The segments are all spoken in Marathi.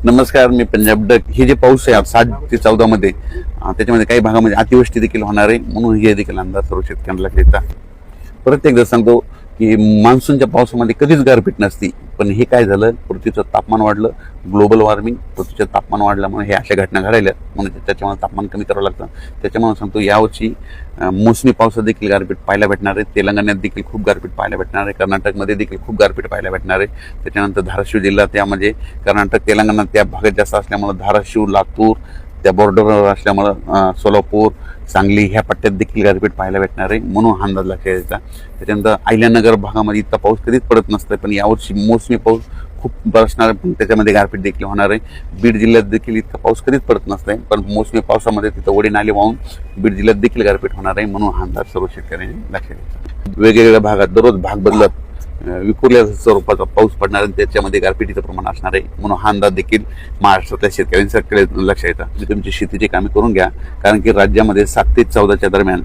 नमस्कार, मी पंजाब डक. हे जे पाऊस आहे 7 ते 14 मध्ये त्याच्यामध्ये काही भागामध्ये अतिवृष्टी देखील होणार आहे, म्हणून हे देखील अंदाज सर्व शेतकऱ्यांना घेता. परत एकदा सांगतो की मान्सूनच्या पावसामध्ये कधीच गारपीट नसती, पण हे काय झालं, पृथ्वीचं तापमान वाढलं, ग्लोबल वॉर्मिंग, पृथ्वीचं तापमान वाढल्यामुळे हे अशा घटना घडायल्या, म्हणून त्याच्यामुळे तापमान कमी करावं लागतं. त्याच्यामुळे सांगतो यावर्षी मोसमी पावसात देखील गारपीट पाहायला भेटणार आहे. तेलंगणात देखील खूप गारपीट पाहायला भेटणार आहे. कर्नाटकमध्ये देखील खूप गारपीट पाहायला भेटणार आहे. त्याच्यानंतर धाराशिव जिल्हा, त्यामध्ये कर्नाटक तेलंगणा त्या भागात जास्त असल्यामुळे धाराशिव, लातूर त्या बॉर्डरवर असल्यामुळं सोलापूर, सांगली ह्या पट्ट्यात देखील गारपीट पाहायला भेटणार आहे, म्हणून अंदाज लक्षात यायचा. त्याच्यानंतर अहिल्यानगर भागामध्ये इतका पाऊस कधीच पडत नसतं, पण यावर्षी मोसमी पाऊस खूप बरसणार आहे, पण त्याच्यामध्ये गारपीट देखील होणार आहे. बीड जिल्ह्यात देखील इतका पाऊस कधीच पडत नसतंय, पण मोसमी पावसामध्ये तिथं ओढे नाले वाहून बीड जिल्ह्यात देखील गारपीट होणार आहे, म्हणून अंदाज सर्व शेतकऱ्यांनी लक्षात घ्यायचा. वेगवेगळ्या भागात दररोज भाग बदलत विखुरल्या स्वरूपाचा पाऊस पडणार आहे, त्याच्यामध्ये गारपिटीचं प्रमाण असणार आहे, म्हणून हा अंदाज देखील महाराष्ट्रातल्या शेतकऱ्यांच्याकडे लक्ष येतं. तुमची शेतीची कामे करून घ्या, कारण की राज्यामध्ये 7 ते 14च्या दरम्यान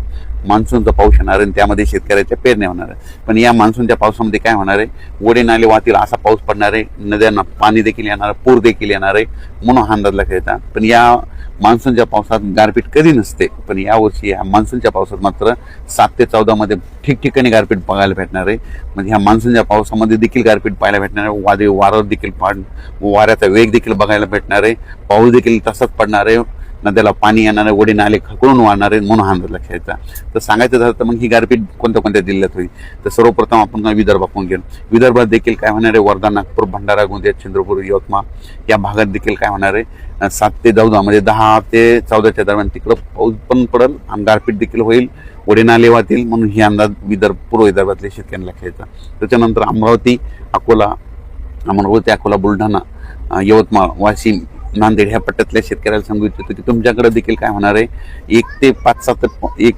मान्सूनचा पाऊस येणार आहे, त्यामध्ये शेतकऱ्याच्या पेरण्या होणार आहे. पण या मान्सूनच्या पावसामध्ये काय होणार आहे, ओढे नाले वाहतील असा पाऊस पडणार आहे, नद्यांना पाणी देखील येणार आहे, पूर देखील येणार आहे, म्हणून हा अंदाज लक्षात येतात. पण या मान्सूनच्या पावसात गारपीट कधी नसते, पण यावर्षी या मान्सूनच्या पावसात मात्र 7 ते 14 मध्ये ठिकठिकाणी गारपीट बघायला भेटणार आहे. म्हणजे ह्या मान्सूनच्या पावसामध्ये देखील गारपीट पाहायला भेटणार आहे. वादळी वारं देखील वाऱ्याचा वेग देखील बघायला भेटणार आहे. पाऊस देखील तसाच पडणार आहे. नद्याला पाणी येणार आहे, ओढे नाले खकळून वाहणार आहे, म्हणून हा अंदाज लक्षात यायचा. तर सांगायचं झालं तर मग ही गारपीट कोणत्या कोणत्या जिल्ह्यात होईल, तर सर्वप्रथम आपण विदर्भ आपण घेऊ. विदर्भात देखील काय होणार आहे, वर्धा, नागपूर, भंडारा, गोंदिया, चंद्रपूर, यवतमाळ या भागात देखील काय होणार आहे, 7 ते 14 म्हणजे 10 ते 14च्या दरम्यान तिकडं पाऊस पण पडेल आणि गारपीट देखील होईल, ओढे नाले वाहतील, म्हणून ही अंदाज पूर्व विदर्भातल्या शेतकऱ्यांना लक्षात यायचा. त्याच्यानंतर अमरावती, अकोला, बुलढाणा, यवतमाळ, वाशिम, नांदेड ह्या पट्ट्यातल्या शेतकऱ्याला सांगू इच्छितो की तुमच्याकडे देखील काय होणार आहे, 1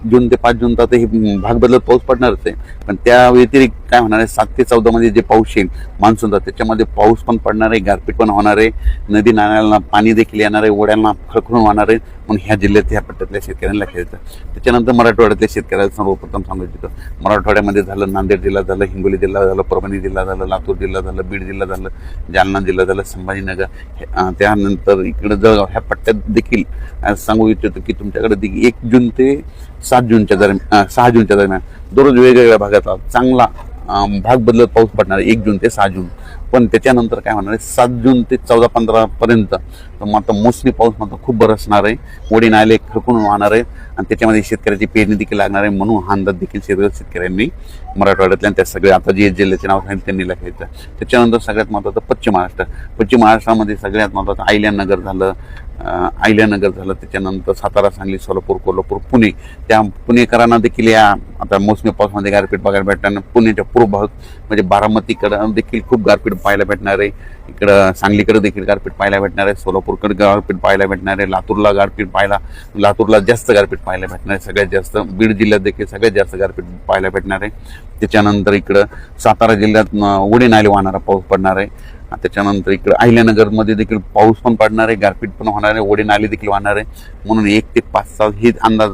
जून ते 5 जून तर हे भाग बदलत पाऊस पडणारच आहे, पण त्या व्यतिरिक्त काय होणार आहे, 7 ते 14 मध्ये जे पाऊस येईल मान्सूनचा, त्याच्यामध्ये पाऊस पण पडणार आहे, गारपीट पण होणार आहे, नदी नाल्यांना पाणी देखील येणार आहे, ओढ्यांना खळखळून वाहणार आहे, म्हणून ह्या जिल्ह्यात ह्या पट्ट्यातल्या शेतकऱ्यांना लक्षात येतं. त्याच्यानंतर मराठवाड्यातल्या शेतकऱ्याला सर्वप्रथम सांगू इच्छितो, मराठवाड्यामध्ये झालं, नांदेड जिल्हा झालं, हिंगोली जिल्हा झालं, परभणी जिल्हा झालं, लातूर जिल्हा झालं, बीड जिल्हा झालं, जालना जिल्हा झालं, संभाजीनगर, त्यानंतर इकडे जळगाव ह्या पट्ट्यात देखील सांगू इच्छितो की तुमच्याकडे देखील 1 जून ते 7 जूनच्या दरम्यान 6 जूनच्या दरम्यान दररोज वेगवेगळ्या भागात चांगला भाग बदलत पाऊस पडणार आहे, 1 जून ते 6 जून. पण त्याच्यानंतर काय होणार आहे, 7 जून ते 14-15 पर्यंत मात्र मोसमी पाऊस मात्र खूप बरसणार आहे, ओढे नाले खळखळून वाहणार आहे आणि त्याच्यामध्ये शेतकऱ्याची पेरणी देखील लागणार आहे, म्हणून हा अंदाज देखील शेतकऱ्यांनी मराठवाड्यातल्या त्या सगळ्या आता जे जिल्ह्याचे नाव सांगितलं त्यांनी लक्षायचं. त्याच्यानंतर सगळ्यात महत्त्वाचं पश्चिम महाराष्ट्रामध्ये सगळ्यात महत्त्वाचं अहिल्यानगर झालं, त्याच्यानंतर सातारा, सांगली, सोलापूर, कोल्हापूर, पुणे, त्या पुणेकरांना देखील या आता मोसमी पावसामध्ये गारपीट बघायला भेटणार. पुण्याच्या पूर्व भाग म्हणजे बारामतीकडं देखील खूप गारपीट पाहायला भेटणार आहे, इकडं सांगलीकडे देखील गारपीट पाहायला भेटणार आहे, सोलापूरकडे गारपीट पाहायला भेटणार आहे, लातूरला जास्त गारपीट पाहायला भेटणार आहे, सगळ्यात जास्त बीड जिल्ह्यात देखील सगळ्यात जास्त गारपीट पाहायला भेटणार आहे. त्याच्यानंतर इकडं सातारा जिल्ह्यात ओढे नाले वाहणारा पाऊस पडणार आहे. त्याच्यानंतर इकडे अहिल्यानगरमध्ये देखील पाऊस पण पडणार आहे, गारपीट पण होणार आहे, ओढे नाले देखील वाहणार आहे, म्हणून 1 ते 5 ही अंदाज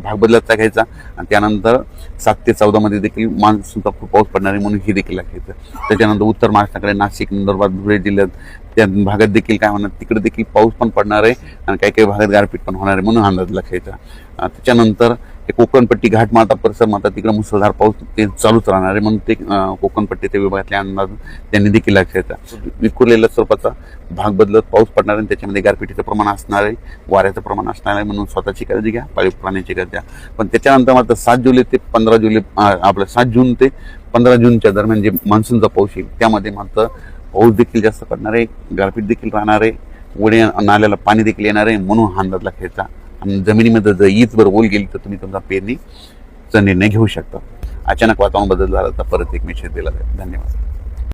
भाग बदलाचा घ्यायचा. आणि त्यानंतर 7 ते 14 मध्ये देखील मान्सूनचा खूप पाऊस पडणार आहे, म्हणून ही देखील घ्यायचं. त्याच्यानंतर उत्तर महाराष्ट्राकडे नाशिक, नंदुरबार, धुळे जिल्ह्यात त्या भागात देखील काय होणार, तिकडे देखील पाऊस पण पडणार आहे आणि काही भागात गारपीट पण होणार आहे, म्हणून अंदाज लक्षायचा. त्याच्यानंतर कोकणपट्टी, घाटमाता परिसर माता तिकडे मुसळधार पाऊस ते चालूच राहणार आहे, म्हणून ते कोकणपट्टीच्या विभागातले अंदाज त्यांनी देखील लक्षात. विखुरलेल्या स्वरूपाचा भाग बदलत पाऊस पडणार आहे, त्याच्यामध्ये गारपिटीचं प्रमाण असणार आहे, वाऱ्याचं प्रमाण असणार आहे, म्हणून स्वतःची काळजी घ्या, पाळीव प्राण्याची काळजी घ्या. पण त्याच्यानंतर मात्र 7 जुलै ते 15 जुलै आपलं 7 जून ते 15 जूनच्या दरम्यान जे मान्सूनचा पाऊस येईल त्यामध्ये मात्र पाऊस देखील जास्त पडणार आहे, गारपीट देखील राहणार आहे, ओढे नाल्याला पाणी देखील येणार आहे, म्हणून हा अंदाज लक्षायचा. आणि जमिनीमध्ये जर ईद ओल गेली तर तुम्ही तुमचा पेरणीचा निर्णय घेऊ शकता. अचानक वातावरण बदल झाला तर परत एक मेसेज दिला जाईल. धन्यवाद.